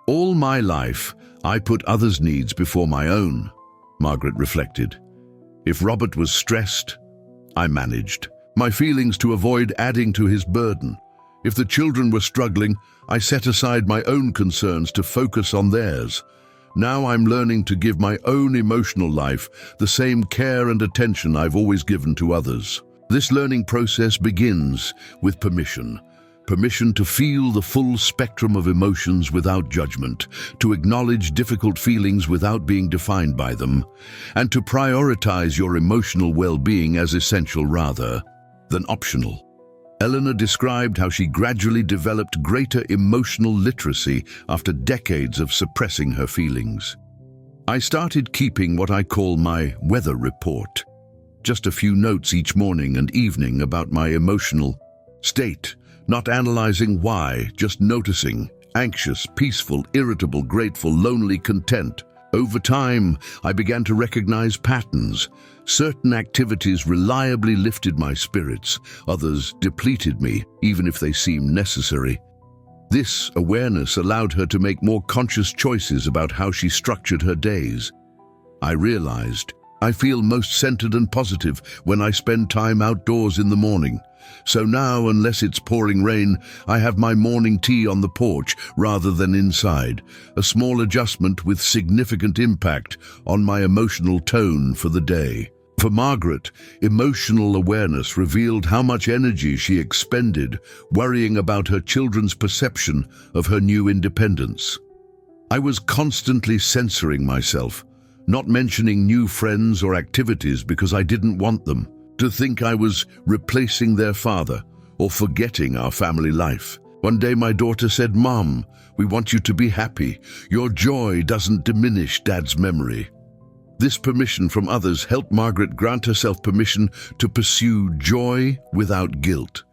S1: All my life, I put others' needs before my own, Margaret reflected. If Robert was stressed, I managed my feelings to avoid adding to his burden. If the children were struggling, I set aside my own concerns to focus on theirs. Now I'm learning to give my own emotional life the same care and attention I've always given to others. This learning process begins with permission. Permission to feel the full spectrum of emotions without judgment, to acknowledge difficult feelings without being defined by them, and to prioritize your emotional well-being as essential rather than optional. Eleanor described how she gradually developed greater emotional literacy after decades of suppressing her feelings. I started keeping what I call my weather report. Just a few notes each morning and evening about my emotional state. Not analyzing why, just noticing. Anxious, peaceful, irritable, grateful, lonely, content. Over time, I began to recognize patterns. Certain activities reliably lifted my spirits, others depleted me, even if they seemed necessary. This awareness allowed her to make more conscious choices about how she structured her days. I realized I feel most centered and positive when I spend time outdoors in the morning. So now, unless it's pouring rain, I have my morning tea on the porch rather than inside, a small adjustment with significant impact on my emotional tone for the day. For Margaret, emotional awareness revealed how much energy she expended worrying about her children's perception of her new independence. I was constantly censoring myself, not mentioning new friends or activities because I didn't want them to think I was replacing their father or forgetting our family life. One day my daughter said, "Mom, we want you to be happy. Your joy doesn't diminish Dad's memory." This permission from others helped Margaret grant herself permission to pursue joy without guilt.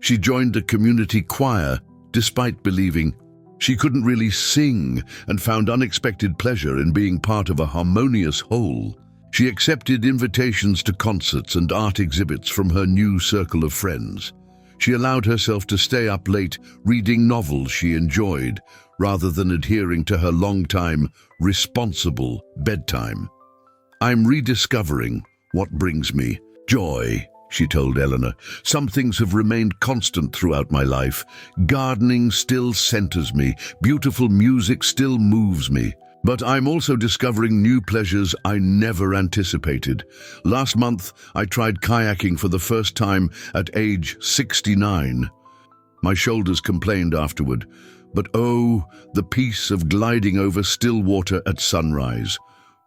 S1: She joined a community choir despite believing she couldn't really sing and found unexpected pleasure in being part of a harmonious whole. She accepted invitations to concerts and art exhibits from her new circle of friends. She allowed herself to stay up late reading novels she enjoyed, rather than adhering to her long-time, responsible bedtime. "I'm rediscovering what brings me joy," she told Eleanor. "Some things have remained constant throughout my life. Gardening still centers me. Beautiful music still moves me. But I'm also discovering new pleasures I never anticipated. Last month, I tried kayaking for the first time at age 69. My shoulders complained afterward, but oh, the peace of gliding over still water at sunrise,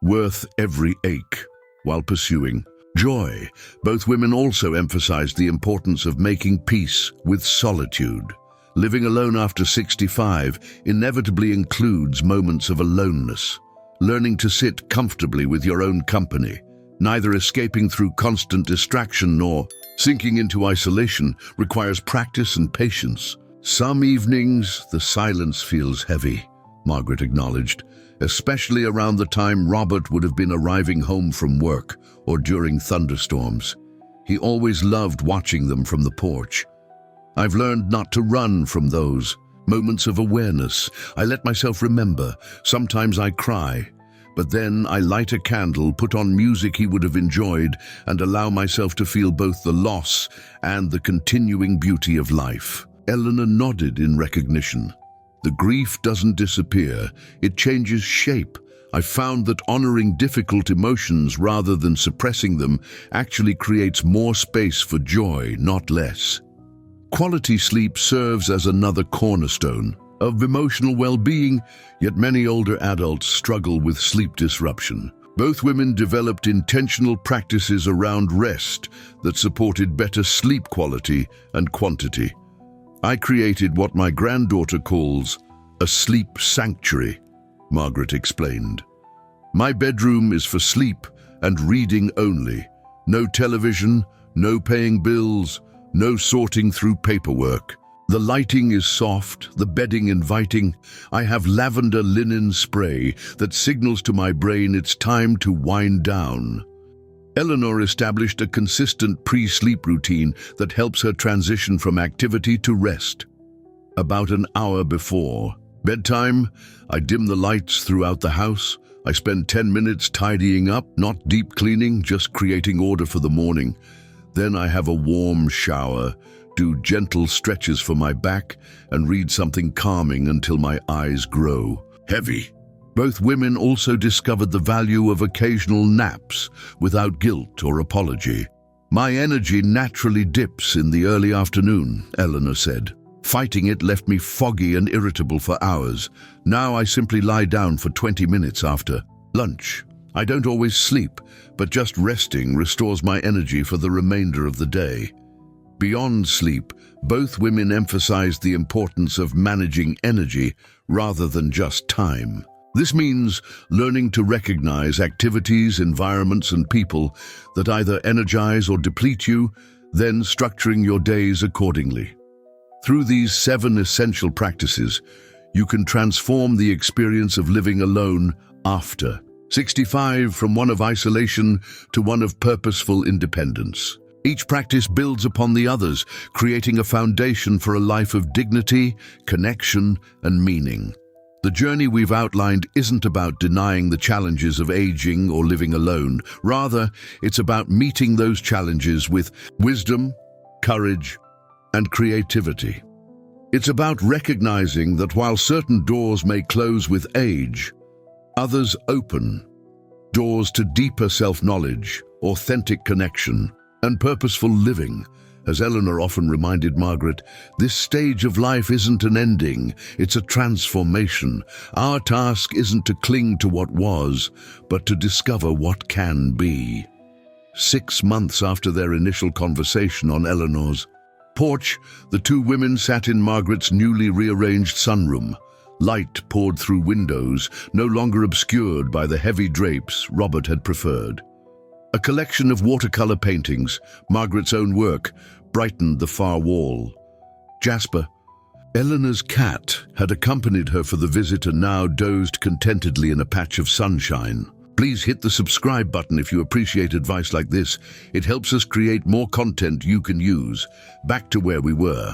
S1: worth every ache while pursuing joy. Both women also emphasized the importance of making peace with solitude. Living alone after 65 inevitably includes moments of aloneness. Learning to sit comfortably with your own company, neither escaping through constant distraction nor sinking into isolation, requires practice and patience. Some evenings, the silence feels heavy, Margaret acknowledged, especially around the time Robert would have been arriving home from work or during thunderstorms. He always loved watching them from the porch. I've learned not to run from those moments of awareness. I let myself remember. Sometimes I cry, but then I light a candle, put on music he would have enjoyed, and allow myself to feel both the loss and the continuing beauty of life. Eleanor nodded in recognition. The grief doesn't disappear, it changes shape. I found that honoring difficult emotions rather than suppressing them actually creates more space for joy, not less. Quality sleep serves as another cornerstone of emotional well-being, yet many older adults struggle with sleep disruption. Both women developed intentional practices around rest that supported better sleep quality and quantity. I created what my granddaughter calls a sleep sanctuary, Margaret explained. My bedroom is for sleep and reading only. No television, no paying bills, no sorting through paperwork. The lighting is soft, the bedding inviting. I have lavender linen spray that signals to my brain it's time to wind down. Eleanor established a consistent pre-sleep routine that helps her transition from activity to rest. About an hour before bedtime, I dim the lights throughout the house. I spend 10 minutes tidying up, not deep cleaning, just creating order for the morning. Then I have a warm shower, do gentle stretches for my back, and read something calming until my eyes grow heavy. Both women also discovered the value of occasional naps without guilt or apology. My energy naturally dips in the early afternoon, Eleanor said. Fighting it left me foggy and irritable for hours. Now I simply lie down for 20 minutes after lunch. I don't always sleep, but just resting restores my energy for the remainder of the day. Beyond sleep, both women emphasized the importance of managing energy rather than just time. This means learning to recognize activities, environments, and people that either energize or deplete you, then structuring your days accordingly. Through these 7 essential practices, you can transform the experience of living alone after 65 from one of isolation to one of purposeful independence. Each practice builds upon the others, creating a foundation for a life of dignity, connection, and meaning. The journey we've outlined isn't about denying the challenges of aging or living alone. Rather, it's about meeting those challenges with wisdom, courage, and creativity. It's about recognizing that while certain doors may close with age, others open doors to deeper self-knowledge, authentic connection, and purposeful living. As Eleanor often reminded Margaret, this stage of life isn't an ending, it's a transformation. Our task isn't to cling to what was, but to discover what can be. 6 months after their initial conversation on Eleanor's porch, the two women sat in Margaret's newly rearranged sunroom. Light poured through windows, no longer obscured by the heavy drapes Robert had preferred. A collection of watercolor paintings, Margaret's own work, brightened the far wall. Jasper, Eleanor's cat, had accompanied her for the visit and now dozed contentedly in a patch of sunshine. Please hit the subscribe button if you appreciate advice like this. It helps us create more content you can use. Back to where we were.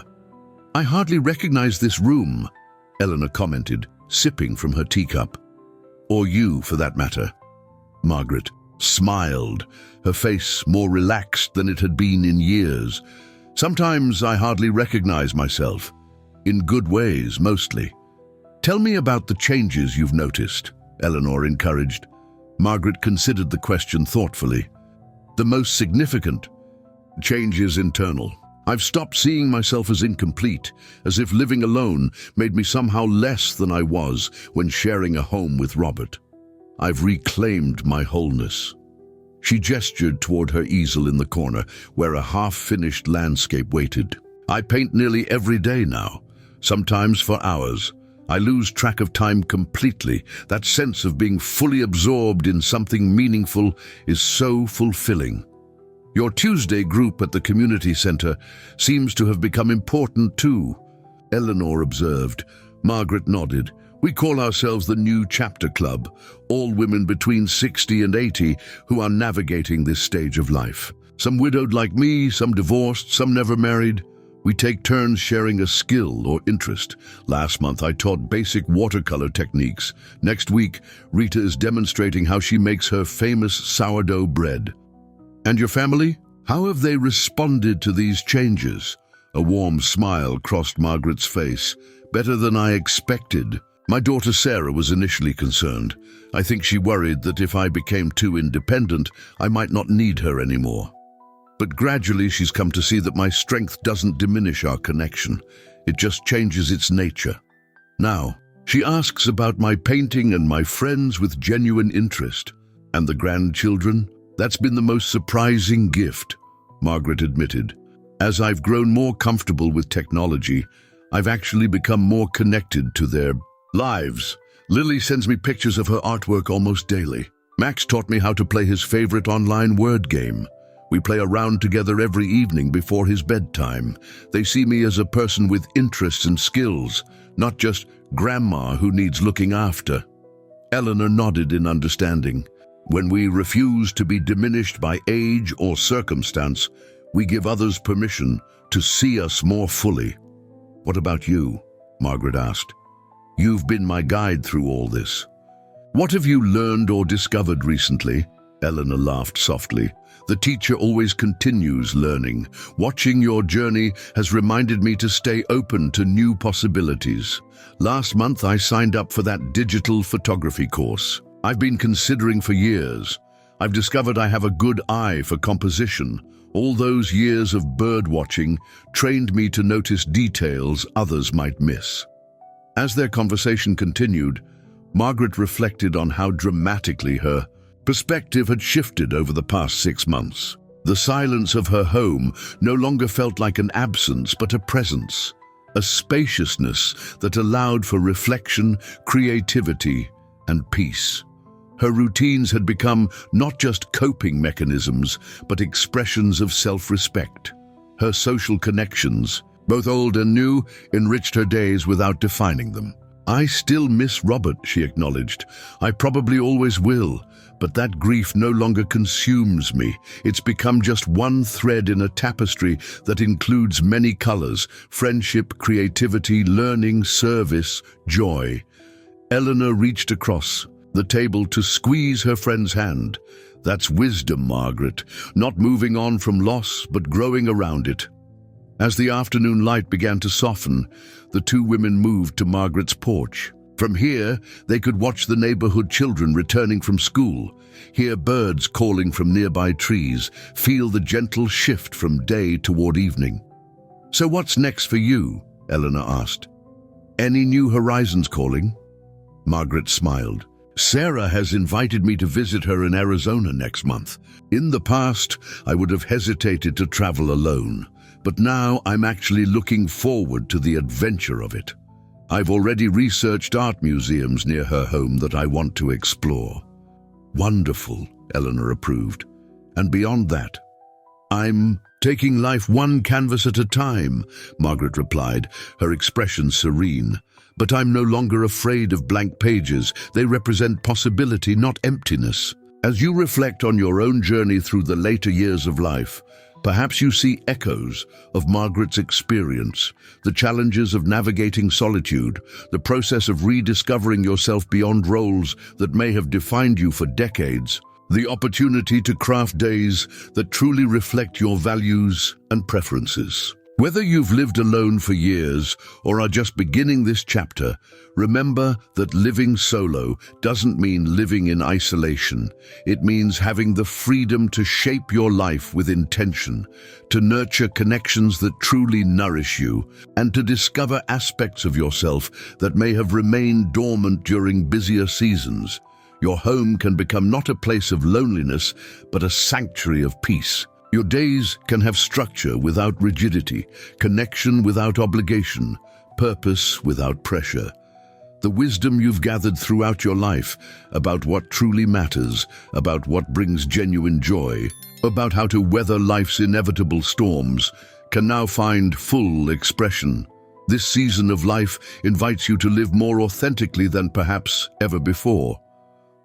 S1: I hardly recognize this room, Eleanor commented, sipping from her teacup. Or you, for that matter. Margaret smiled, her face more relaxed than it had been in years. Sometimes I hardly recognize myself. In good ways, mostly. Tell me about the changes you've noticed, Eleanor encouraged. Margaret considered the question thoughtfully. The most significant change is internal. I've stopped seeing myself as incomplete, as if living alone made me somehow less than I was when sharing a home with Robert. I've reclaimed my wholeness. She gestured toward her easel in the corner, where a half-finished landscape waited. I paint nearly every day now, sometimes for hours. I lose track of time completely. That sense of being fully absorbed in something meaningful is so fulfilling. Your Tuesday group at the community center seems to have become important too, Eleanor observed. Margaret nodded. We call ourselves the New Chapter Club, all women between 60 and 80 who are navigating this stage of life. Some widowed like me, some divorced, some never married. We take turns sharing a skill or interest. Last month I taught basic watercolor techniques. Next week, Rita is demonstrating how she makes her famous sourdough bread. And your family? How have they responded to these changes? A warm smile crossed Margaret's face. Better than I expected. My daughter Sarah was initially concerned. I think she worried that if I became too independent, I might not need her anymore. But gradually she's come to see that my strength doesn't diminish our connection. It just changes its nature. Now, she asks about my painting and my friends with genuine interest. And the grandchildren? That's been the most surprising gift, Margaret admitted. As I've grown more comfortable with technology, I've actually become more connected to their lives. Lily sends me pictures of her artwork almost daily. Max taught me how to play his favorite online word game. We play a round together every evening before his bedtime. They see me as a person with interests and skills, not just grandma who needs looking after. Eleanor nodded in understanding. When we refuse to be diminished by age or circumstance, we give others permission to see us more fully. What about you? Margaret asked. You've been my guide through all this. What have you learned or discovered recently? Eleanor laughed softly. The teacher always continues learning. Watching your journey has reminded me to stay open to new possibilities. Last month I signed up for that digital photography course. I've been considering for years. I've discovered I have a good eye for composition. All those years of bird watching trained me to notice details others might miss. As their conversation continued, Margaret reflected on how dramatically her perspective had shifted over the past 6 months. The silence of her home no longer felt like an absence but a presence, a spaciousness that allowed for reflection, creativity, and peace. Her routines had become not just coping mechanisms, but expressions of self-respect. Her social connections, both old and new, enriched her days without defining them. I still miss Robert, she acknowledged. I probably always will, but that grief no longer consumes me. It's become just one thread in a tapestry that includes many colors: friendship, creativity, learning, service, joy. Eleanor reached across the table to squeeze her friend's hand. That's wisdom, Margaret, not moving on from loss, but growing around it. As the afternoon light began to soften, the two women moved to Margaret's porch. From here, they could watch the neighborhood children returning from school, hear birds calling from nearby trees, feel the gentle shift from day toward evening. So what's next for you? Eleanor asked. Any new horizons calling? Margaret smiled. Sarah has invited me to visit her in Arizona next month. In the past, I would have hesitated to travel alone, but now I'm actually looking forward to the adventure of it. I've already researched art museums near her home that I want to explore. Wonderful, Eleanor approved. And beyond that, I'm taking life one canvas at a time, Margaret replied, her expression serene. But I'm no longer afraid of blank pages. They represent possibility, not emptiness. As you reflect on your own journey through the later years of life, perhaps you see echoes of Margaret's experience, the challenges of navigating solitude, the process of rediscovering yourself beyond roles that may have defined you for decades, the opportunity to craft days that truly reflect your values and preferences. Whether you've lived alone for years or are just beginning this chapter, remember that living solo doesn't mean living in isolation. It means having the freedom to shape your life with intention, to nurture connections that truly nourish you, and to discover aspects of yourself that may have remained dormant during busier seasons. Your home can become not a place of loneliness, but a sanctuary of peace. Your days can have structure without rigidity, connection without obligation, purpose without pressure. The wisdom you've gathered throughout your life about what truly matters, about what brings genuine joy, about how to weather life's inevitable storms, can now find full expression. This season of life invites you to live more authentically than perhaps ever before,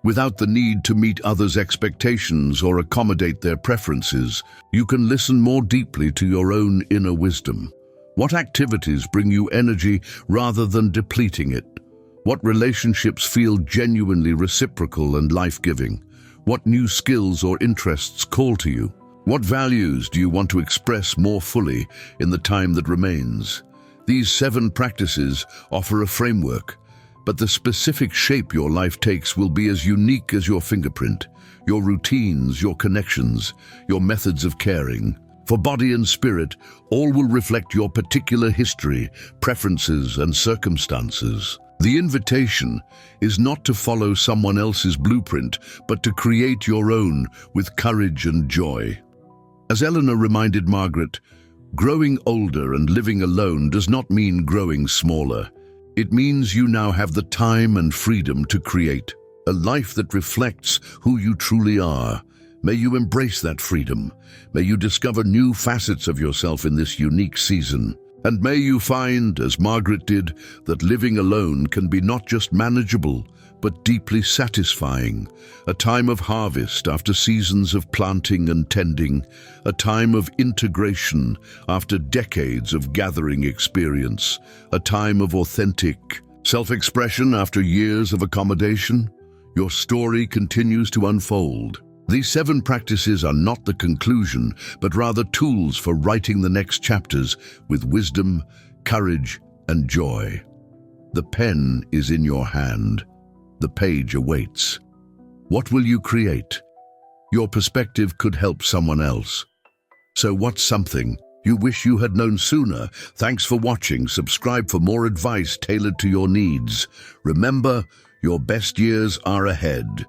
S1: without the need to meet others' expectations or accommodate their preferences. You can listen more deeply to your own inner wisdom. What activities bring you energy rather than depleting it? What relationships feel genuinely reciprocal and life-giving? What new skills or interests call to you? What values do you want to express more fully in the time that remains? These 7 practices offer a framework, but the specific shape your life takes will be as unique as your fingerprint, your routines, your connections, your methods of caring. For body and spirit, all will reflect your particular history, preferences, and circumstances. The invitation is not to follow someone else's blueprint, but to create your own with courage and joy. As Eleanor reminded Margaret, growing older and living alone does not mean growing smaller. It means you now have the time and freedom to create a life that reflects who you truly are. May you embrace that freedom. May you discover new facets of yourself in this unique season. And may you find, as Margaret did, that living alone can be not just manageable, but deeply satisfying. A time of harvest after seasons of planting and tending, a time of integration after decades of gathering experience, a time of authentic self-expression after years of accommodation. Your story continues to unfold. These 7 practices are not the conclusion, but rather tools for writing the next chapters with wisdom, courage, and joy. The pen is in your hand. The page awaits. What will you create? Your perspective could help someone else. So what's something you wish you had known sooner? Thanks for watching. Subscribe for more advice tailored to your needs. Remember, your best years are ahead.